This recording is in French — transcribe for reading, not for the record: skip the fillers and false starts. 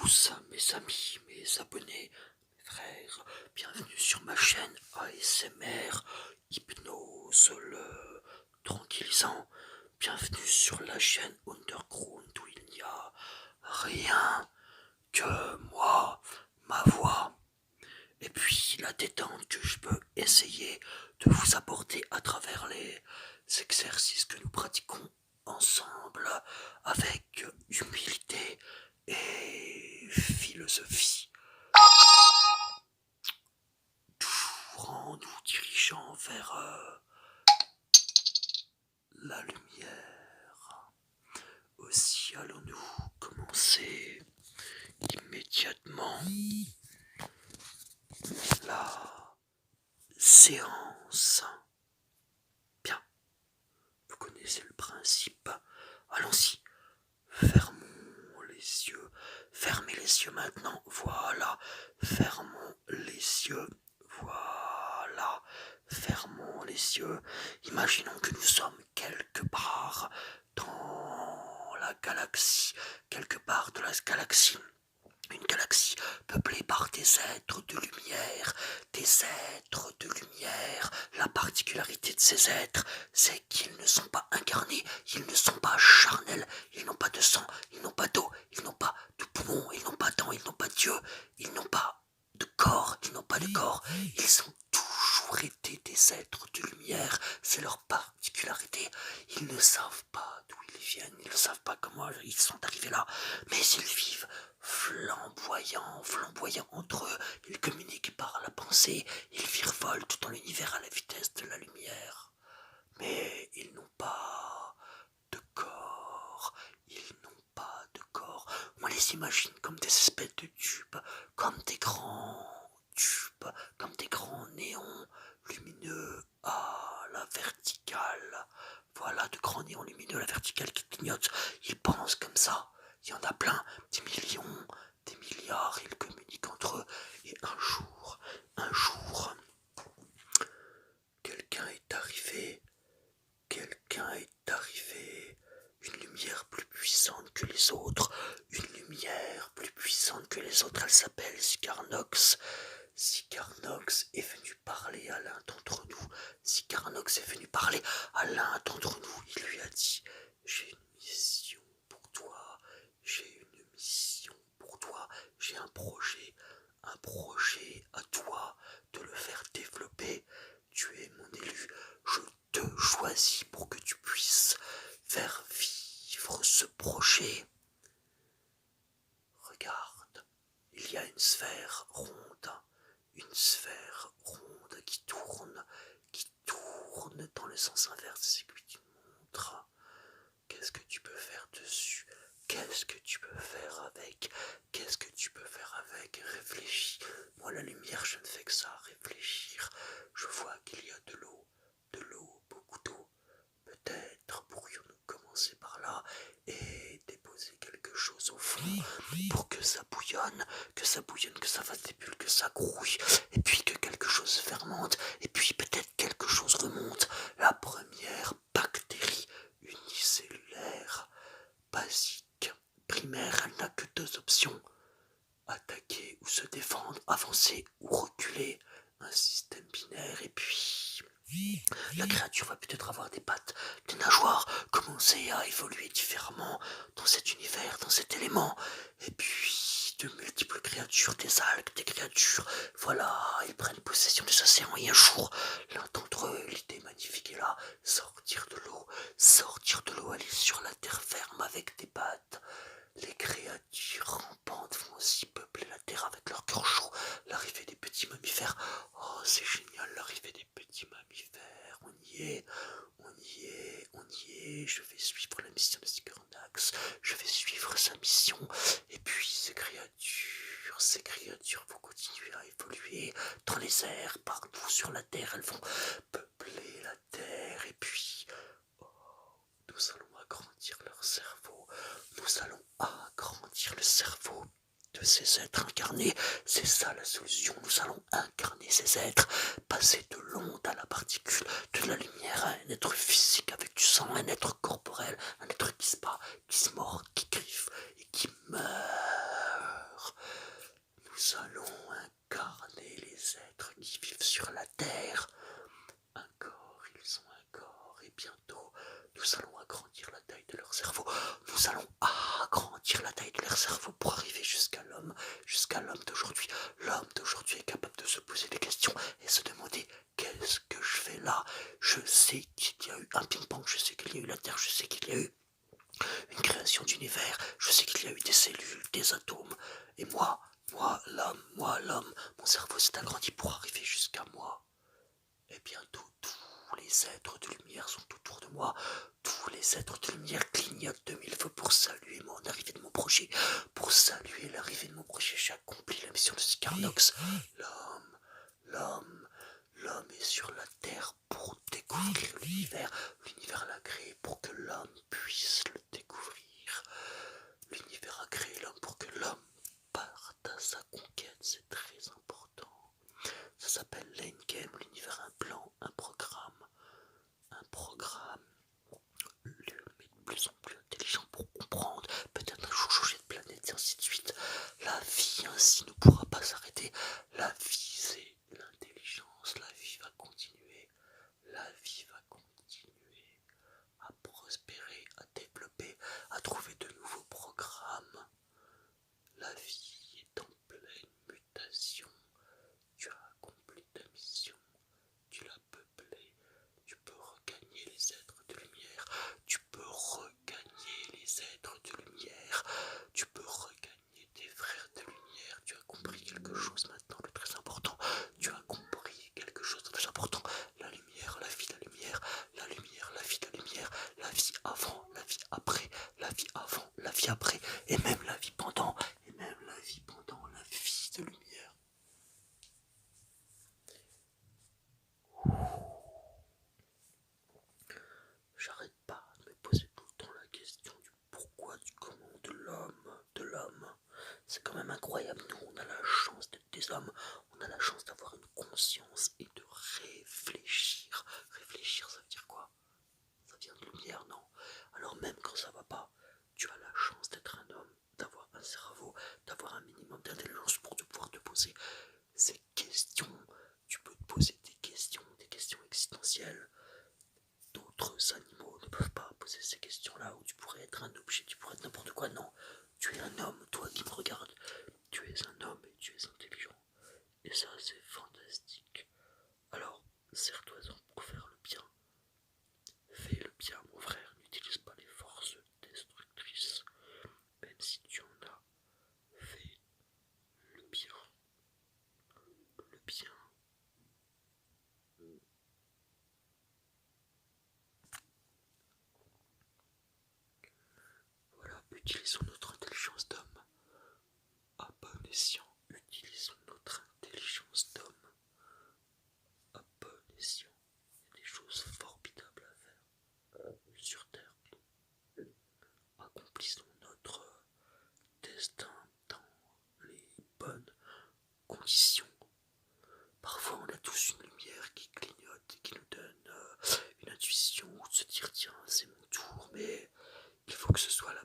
tous, mes amis, mes abonnés, mes frères, bienvenue sur ma chaîne ASMR Hypnose le tranquillisant. Bienvenue sur la chaîne Underground où il n'y a rien que moi, ma voix, et puis la détente que je peux essayer de vous apporter à travers les exercices que nous pratiquons ensemble avec humilité et philosophie, toujours en nous dirigeant vers la lumière. Aussi allons-nous commencer immédiatement la séance. Bien, vous connaissez le principe. Allons-y, fermons les yeux. Fermez les yeux maintenant. Voilà, fermons les yeux. Voilà, fermons les yeux. Imaginons que nous sommes quelque part dans la galaxie, quelque part de la galaxie. Une galaxie peuplée par des êtres de lumière, des êtres de lumière. La particularité de ces êtres, c'est qu'ils ne sont pas incarnés, ils ne sont pas charnels, ils n'ont pas de sang, ils n'ont pas d'eau, ils n'ont pas de poumons, ils n'ont pas d'ans, ils n'ont pas d'yeux, ils n'ont pas de corps, ils n'ont pas de corps. Ils ont toujours été des êtres de lumière, c'est leur particularité. Ils ne savent pas d'où ils viennent, ils ne savent pas comment ils sont arrivés là, mais ils vivent flamboyants entre eux, ils communiquent par la pensée, ils virevoltent dans l'univers à la vitesse de la lumière. Mais ils n'ont pas de corps, ils n'ont pas de corps. On les imagine comme des espèces de tubes, comme des grands tubes, comme des grands néons lumineux à la verticale. Voilà, de grands néons lumineux à la verticale qui clignotent. Ils pensent comme ça. Il y en a plein, des millions, des milliards, ils communiquent entre eux. Et un jour, quelqu'un est arrivé, une lumière plus puissante que les autres, elle s'appelle Sigarnox. Sigarnox est venu parler à l'un d'entre nous, il lui a dit: j'ai une mission pour toi, j'ai un projet à toi de le faire développer. Tu es mon élu, je te choisis pour que tu puisses faire vivre ce projet. Regarde, il y a une sphère ronde qui tourne dans le sens inverse de ce que tu montres. Qu'est-ce que tu peux faire dessus? Qu'est-ce que tu peux faire avec? Réfléchis. Moi, la lumière, je ne fais que ça, réfléchir. Je vois qu'il y a de l'eau, beaucoup d'eau. Peut-être pourrions-nous commencer par là et déposer quelque chose au fond pour que ça bouillonne, que ça fasse des bulles, que ça grouille, et puis que quelque chose fermente, et puis peut-être quelque chose remonte. La première bactérie unicellulaire, basique, primaire, elle n'a que deux options: attaquer ou se défendre, avancer ou reculer. Un système binaire. Et puis la créature va peut-être avoir des pattes, des nageoires, commencer à évoluer différemment dans cet univers, dans cet élément. Et puis de multiples créatures, des algues, des créatures, voilà, ils prennent possession des océans. Et un jour, l'un d'entre eux, l'idée magnifique est là: sortir de l'eau, aller sur la terre ferme avec des pattes. Les créatures rampantes vont aussi peupler la terre avec leur cœur chaud. L'arrivée des petits mammifères. Oh, c'est génial, l'arrivée des petits mammifères. On y est. Je vais suivre la mission de Sigarnox. Je vais suivre sa mission. Et puis ces créatures vont continuer à évoluer dans les airs, partout sur la terre. Elles vont peupler la terre. Et puis, nous allons agrandir leur cerveau. Nous allons agrandir le cerveau de ces êtres incarnés. C'est ça la solution. Nous allons incarner ces êtres, passer de l'onde à la particule, de la lumière à un être physique avec du sang, un être corporel, un être qui se bat, qui se mord, qui griffe et qui meurt. Nous allons agrandir la taille de leur cerveau pour arriver jusqu'à l'homme d'aujourd'hui. L'homme d'aujourd'hui est capable de se poser des questions et se demander qu'est-ce que je fais là. Je sais qu'il y a eu un ping-pong, je sais qu'il y a eu la Terre, je sais qu'il y a eu une création d'univers, je sais qu'il y a eu des cellules, des atomes. Et moi, l'homme, mon cerveau s'est agrandi pour arriver jusqu'à moi. Et bientôt, tous les êtres de lumière sont autour de moi. Tous les êtres de lumière clignotent de mille feux pour saluer l'arrivée de mon projet. Pour saluer l'arrivée de mon projet, j'ai accompli la mission de Scarnox. L'homme, l'homme, l'homme est sur la terre pour découvrir l'univers. L'univers l'a créé pour que l'homme puisse le découvrir. L'univers a créé l'homme pour que l'homme parte à sa conquête, c'est très important. Ça s'appelle l'endgame, l'univers, un plan, un programme. Un programme. L'homme est de plus en plus intelligent pour comprendre, peut-être un jour changer de planète et ainsi de suite. La vie ainsi ne pourra pas s'arrêter. La vie c'est l'intelligence, la vie va continuer. La vie va continuer à prospérer, à développer, à trouver de nouveaux programmes. La vie est en pleine mutation. Tu as accompli ta mission, tu l'as peuplée, tu peux regagner les êtres de lumière, tu peux regagner les êtres de lumière, tu peux regagner tes frères de lumière, tu as compris quelque chose maintenant de très important, tu as compris quelque chose de très important, la lumière, la vie, la lumière, la lumière, la vie, la lumière, la vie avant, la vie après, la vie avant, la vie après, et même la vie pendant, et même la vie pendant, la vie de lumière. J'arrête pas de me poser tout le temps la question du pourquoi, du comment de l'homme. C'est quand même incroyable, nous on a la chance d'être des hommes, on a la chance d'avoir une conscience et de réfléchir. Réfléchir ça veut dire quoi? Ça vient de lumière, non? Alors même quand ça va pas, tu as la chance d'être un homme, d'avoir un cerveau, d'avoir un minimum d'intelligence pour pouvoir te poser ces questions. Tu peux te poser des questions existentielles. D'autres animaux ne peuvent pas poser ces questions-là, où tu pourrais être un objet, tu pourrais être n'importe quoi. Non, tu es un homme, toi qui me regardes, tu es un homme et tu es intelligent. Et ça, c'est fantastique. Alors, serre-toi-en pour faire le bien. Fais le bien, mon frère, n'utilise pas les forces destructrices. Même si tu en as, fais le bien. Le bien. Voilà, utilisons notre intelligence d'homme. À bon escient, utilisons notre intelligence d'homme. À bon escient, il y a des choses formidables à faire sur Terre. Accomplissons notre destin dans les bonnes conditions. Parfois, on a tous une lumière qui clignote et qui nous donne une intuition de se dire tiens, c'est mon tour, mais il faut que ce soit la